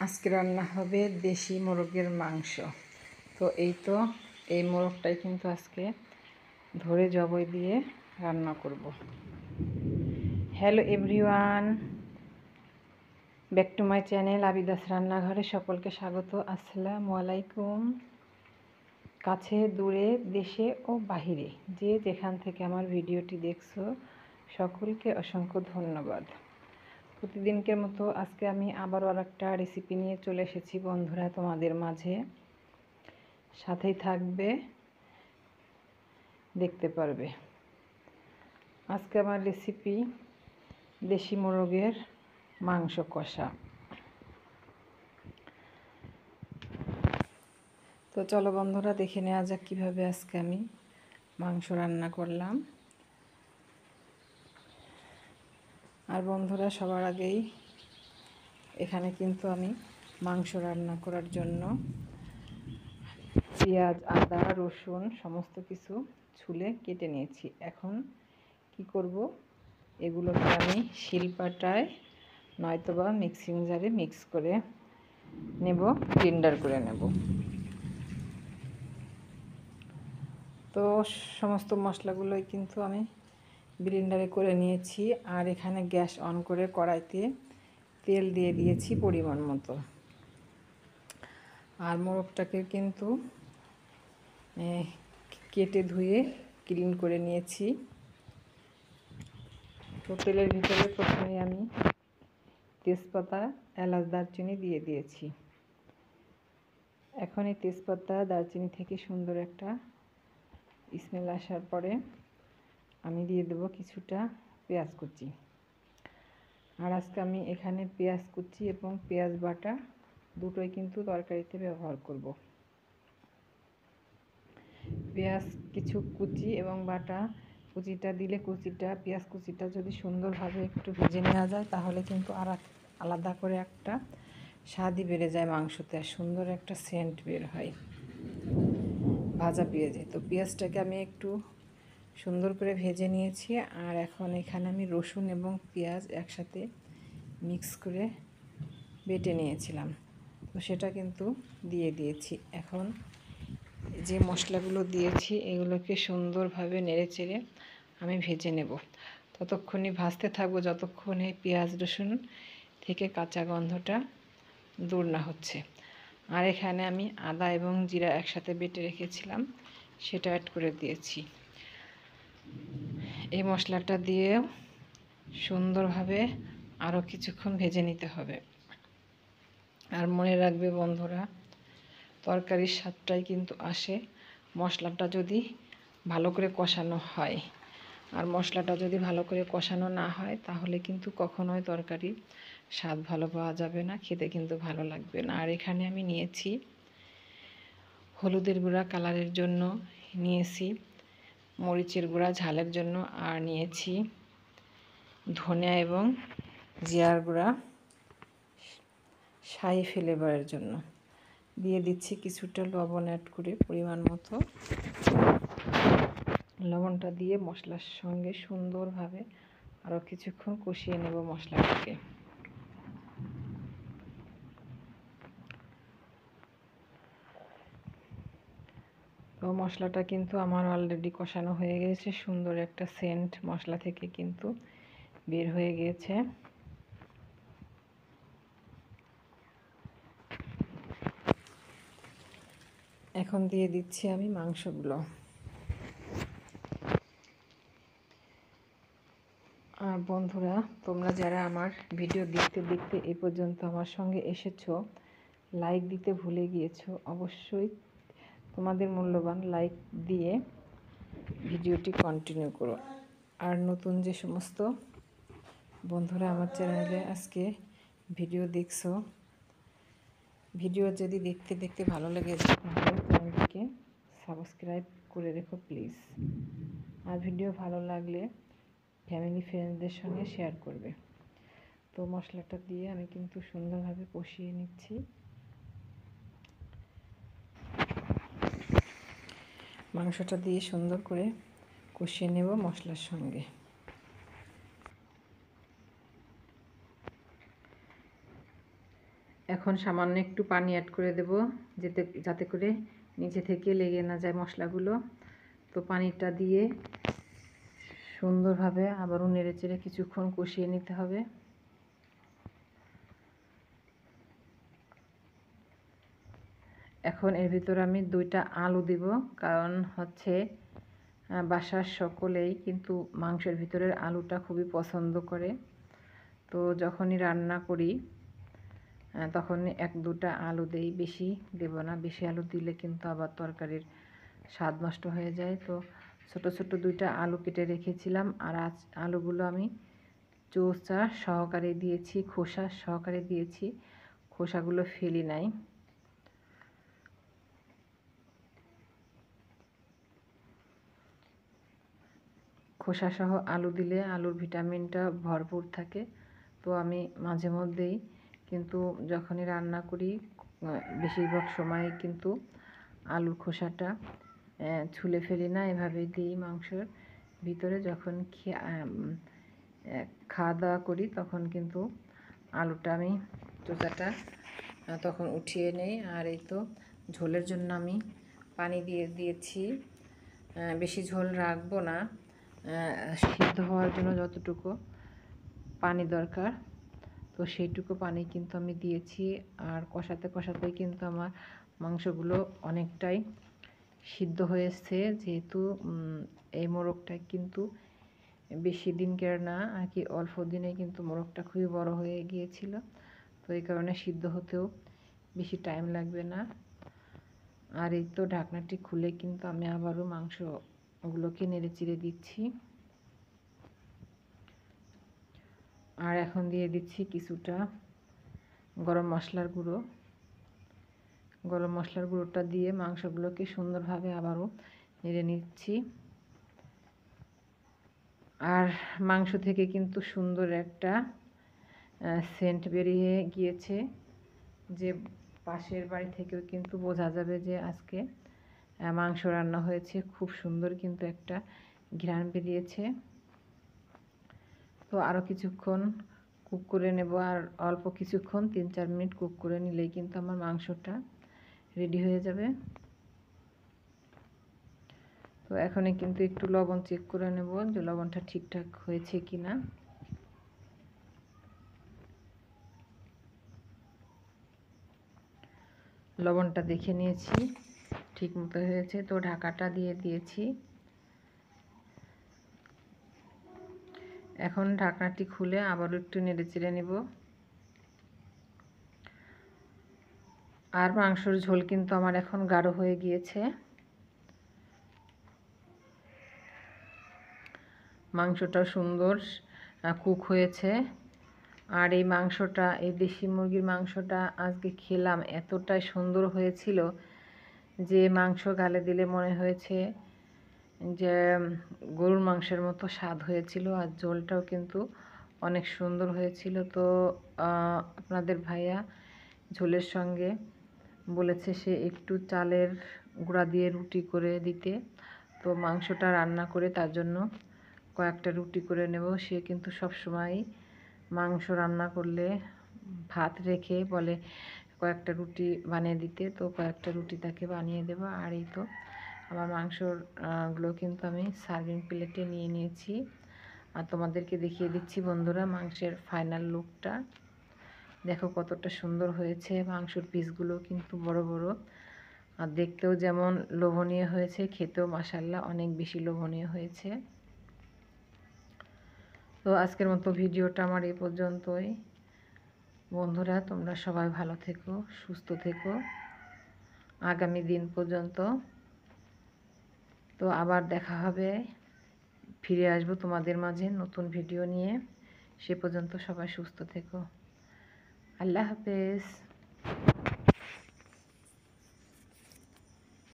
আজকে রান্না হবে দেশি মোরগের মাংস। তো এই মোরগটাই কিন্তু আজকে ধরে জবাই দিয়ে রান্না করব। Hello everyone, back to my channel আবিদাস রান্নাঘরে সকলকে স্বাগত। আসসালামু আলাইকুম। কাছে দূরে দেশে ও বাহিরে যে যেখান থেকে আমার ভিডিওটি দেখছো সকলকে অসংখ্য ধন্যবাদ। প্রতিদিনকের মতো আজকে আমি আবারও আরেকটা রেসিপি নিয়ে চলে এসেছি বন্ধুরা তোমাদের মাঝে। সাথেই থাকবে, দেখতে পারবে। আজকে আমার রেসিপি দেশি মোরগের মাংস কষা। তো চলো বন্ধুরা দেখে নেওয়া যাক কীভাবে আজকে আমি মাংস রান্না করলাম। আর বন্ধুরা সবার আগেই এখানে কিন্তু আমি মাংস রান্না করার জন্য পেঁয়াজ, আদা, রসুন সমস্ত কিছু ছুলে কেটে নিয়েছি। এখন কি করব, এগুলোকে আমি শিলপাটায় নয়তোবা মিক্সিং জারে মিক্স করে নেব, ব্লেন্ডার করে নেব। তো সমস্ত মশলাগুলোই কিন্তু আমি ব্লেন্ডারে করে নিয়েছি। আর এখানে গ্যাস অন করে কড়াইতে তেল দিয়ে দিয়েছি পরিমাণ মতো। আর মোরগটাকে কিন্তু কেটে ধুয়ে ক্লিন করে নিয়েছি। তো তেলের ভিতরে প্রথমে আমি তেজপাতা, এলাচ, দারচিনি দিয়ে দিয়েছি। এখন এই তেজপাতা, দারচিনি থেকে সুন্দর একটা স্মেল আসার পরে আমি দিয়ে দেব কিছুটা পেঁয়াজ কুচি। আর আজকে আমি এখানে পেঁয়াজ কুচি এবং পেঁয়াজ বাটা দুটোই কিন্তু তরকারিতে ব্যবহার করব। পেঁয়াজ কিছু কুচি এবং বাটা কুচিটা দিলে পেঁয়াজ কুচিটা যদি সুন্দরভাবে একটু ভেজে নেওয়া যায় তাহলে কিন্তু আর আলাদা করে একটা স্বাদই বেড়ে যায় মাংসতে, আর সুন্দর একটা সেন্ট বের হয় ভাজা পেঁয়াজে। তো পেঁয়াজটাকে আমি একটু সুন্দর করে ভেজে নিয়েছি। আর এখন এখানে আমি রসুন এবং পেঁয়াজ একসাথে মিক্স করে বেটে নিয়েছিলাম, তো সেটা কিন্তু দিয়ে দিয়েছি। এখন যে মশলাগুলো দিয়েছি এগুলোকে সুন্দরভাবে নেড়েচেড়ে আমি ভেজে নেব। ততক্ষণই ভাজতে থাকবো যতক্ষণ এই পেঁয়াজ রসুন থেকে কাঁচা গন্ধটা দূর না হচ্ছে। আর এখানে আমি আদা এবং জিরা একসাথে বেটে রেখেছিলাম, সেটা অ্যাড করে দিয়েছি। এই মশলাটা দিয়েও সুন্দরভাবে আরও কিছুক্ষণ ভেজে নিতে হবে। আর মনে রাখবে বন্ধুরা, তরকারির স্বাদটাই কিন্তু আসে মশলাটা যদি ভালো করে কষানো হয়। আর মশলাটা যদি ভালো করে কষানো না হয় তাহলে কিন্তু কখনোই তরকারির স্বাদ ভালো পাওয়া যাবে না, খেতে কিন্তু ভালো লাগবে না। আর এখানে আমি নিয়েছি হলুদের গুঁড়া কালারের জন্য, নিয়েছি মরিচের গুঁড়া ঝালের জন্য, আর নিয়েছি ধনিয়া এবং জিরার গুঁড়া শাহি ফ্লেভারের জন্য। দিয়ে দিচ্ছি কিছুটা লবণ অ্যাড করে পরিমাণ মতো। লবণটা দিয়ে মশলার সঙ্গে সুন্দরভাবে আরও কিছুক্ষণ কষিয়ে নেব মশলাটাকে। তো মশলাটা কিন্তু আমার অলরেডি কষানো হয়ে গেছে, সুন্দর একটা সেন্ট মশলা থেকে কিন্তু বের হয়ে গিয়েছে। এখন দিয়ে দিচ্ছি আমি মাংসগুলো। আর বন্ধুরা, তোমরা যারা আমার ভিডিও দেখতে দেখতে এই পর্যন্ত আমার সঙ্গে এসেছো, লাইক দিতে ভুলে গিয়েছো, অবশ্যই তোমাদের মূল্যবান লাইক দিয়ে ভিডিওটি কন্টিনিউ করো। আর নতুন যে সমস্ত বন্ধুরা আমার চ্যানেলে আজকে ভিডিও দেখছো, ভিডিও যদি দেখতে দেখতে ভালো লেগে যায় তাহলে চ্যানেলটিকে সাবস্ক্রাইব করে রেখো প্লিজ। আর ভিডিও ভালো লাগলে ফ্যামিলি ফ্রেন্ডসদের সঙ্গে শেয়ার করবে। তো মশলাটা দিয়ে আমি কিন্তু সুন্দরভাবে কষিয়ে নিচ্ছি। মাংসটা দিয়ে সুন্দর করে কষিয়ে নেব মশলার সঙ্গে। এখন সামান্য একটু পানি অ্যাড করে দেব যাতে করে নিচে থেকে লেগে না যায় মশলাগুলো। তো পানিটা দিয়ে সুন্দরভাবে আবারও নেড়েচেড়ে কিছুক্ষণ কষিয়ে নিতে হবে। এখন এর ভিতরে আমি 2টা আলু দিব, কারণ হচ্ছে বাসার সকলেই কিন্তু মাংসের ভিতরের আলুটা খুবই পছন্দ করে। তো যখনই রান্না করি তখন 1-2টা আলু দেই, বেশি দেব না। বেশি আলু দিলে কিন্তু আবার তরকারির স্বাদ নষ্ট হয়ে যায়। তো ছোট ছোট 2টা আলু কেটে রেখেছিলাম, আর আলুগুলো আমি চোষা সহকারে দিয়েছি, খোসা সহকারে দিয়েছি, খোসাগুলো ফেলি নাই। খোসা সহ আলু দিলে আলুর ভিটামিনটা ভরপুর থাকে। তো আমি মাঝে মধ্যেই কিন্তু যখনই রান্না করি বেশিরভাগ সময় কিন্তু আলুর খোসাটা ছুলে ফেলি না, এভাবেই দিই মাংসের ভিতরে। যখন খাওয়া দাওয়া করি তখন কিন্তু আলুটা আমি চোষাটা তখন উঠিয়ে নেই। আর এই তো ঝোলের জন্য আমি পানি দিয়ে দিয়েছি, বেশি ঝোল রাখবো না, সিদ্ধ হওয়ার জন্য যতটুকু পানি দরকার তো সেইটুকু পানি কিন্তু আমি দিয়েছি। আর কষাতে কষাতেই কিন্তু আমার মাংসগুলো অনেকটাই সিদ্ধ হয়েছে, যেহেতু এই মোরগটা কিন্তু বেশি দিনকার না আর কি, অল্প দিনে কিন্তু মোরগটা খুবই বড় হয়ে গিয়েছিল। তো এই কারণে সিদ্ধ হতেও বেশি টাইম লাগবে না। আর এই তো ঢাকনাটি খুলে কিন্তু আমি আবারও মাংসগুলোকে নেড়ে চিড়ে দিচ্ছি। আর এখন দিয়ে দিচ্ছি কিছুটা গরম মশলার গুঁড়ো। গরম মশলার গুঁড়োটা দিয়ে মাংসগুলোকে সুন্দরভাবে আবারও নেড়ে নিচ্ছি। আর মাংস থেকে কিন্তু সুন্দর একটা সেন্ট বেরিয়ে গিয়েছে, যে পাশের বাড়ি থেকেও কিন্তু বোঝা যাবে যে আজকে মাংস রান্না হয়েছে। খুব সুন্দর কিন্তু একটা ঘ্রাণ বেরিয়েছে। তো আরও কিছুক্ষণ কুক করে নেব, আর অল্প কিছুক্ষণ 3-4 মিনিট কুক করে নিলেই কিন্তু আমার মাংসটা রেডি হয়ে যাবে। তো এখনই কিন্তু একটু লবণ চেক করে নেব যে লবণটা ঠিকঠাক হয়েছে কি না। লবণটা দেখে নিয়েছি, ঠিক মতো হয়েছে। তো ঢাকাটা দিয়ে দিয়েছি। এখন ঢাকনাটি খুলে আবারও একটু নেড়ে চেড়ে নেব। আর মাংসর ঝোল কিন্তু আমার এখন গাঢ় হয়ে গিয়েছে। মাংসটা সুন্দর কুক হয়েছে। আর এই মাংসটা, এই দেশি মুরগির মাংসটা আজকে খেলাম, এতটাই সুন্দর হয়েছিল যে মাংস গালে দিলে মনে হয়েছে যে গরুর মাংসের মতো স্বাদ হয়েছিল। আর ঝোলটাও কিন্তু অনেক সুন্দর হয়েছিল। তো আপনাদের ভাইয়া ঝোলের সঙ্গে বলেছে সে একটু চালের গুঁড়া দিয়ে রুটি করে দিতে। তো মাংসটা রান্না করে তার জন্য কয়েকটা রুটি করে নেব। সে কিন্তু সব সময় মাংস রান্না করলে ভাত রেখে বলে কয়েকটা রুটি বানিয়ে দিতে। তো কয়েকটা রুটি তাকে বানিয়ে দেব। আর এই তো আমার মাংসগুলো কিন্তু আমি সার্ভিং প্লেটে নিয়ে নিয়েছি, আর তোমাদেরকে দেখিয়ে দিচ্ছি বন্ধুরা মাংসের ফাইনাল লুকটা। দেখো কতটা সুন্দর হয়েছে। মাংসের পিসগুলো কিন্তু বড় বড়, আর দেখতেও যেমন লোভনীয় হয়েছে, খেতেও মাশাআল্লাহ অনেক বেশি লোভনীয় হয়েছে। তো আজকের মতো ভিডিওটা আমার এই পর্যন্তই। বন্ধুরা তোমরা সবাই ভালো থেকো, সুস্থ থেকো আগামী দিন পর্যন্ত। তো আবার দেখা হবে, ফিরে আসবো তোমাদের মাঝে নতুন ভিডিও নিয়ে। সে পর্যন্ত সবাই সুস্থ থেকো। আল্লাহ হাফেজ।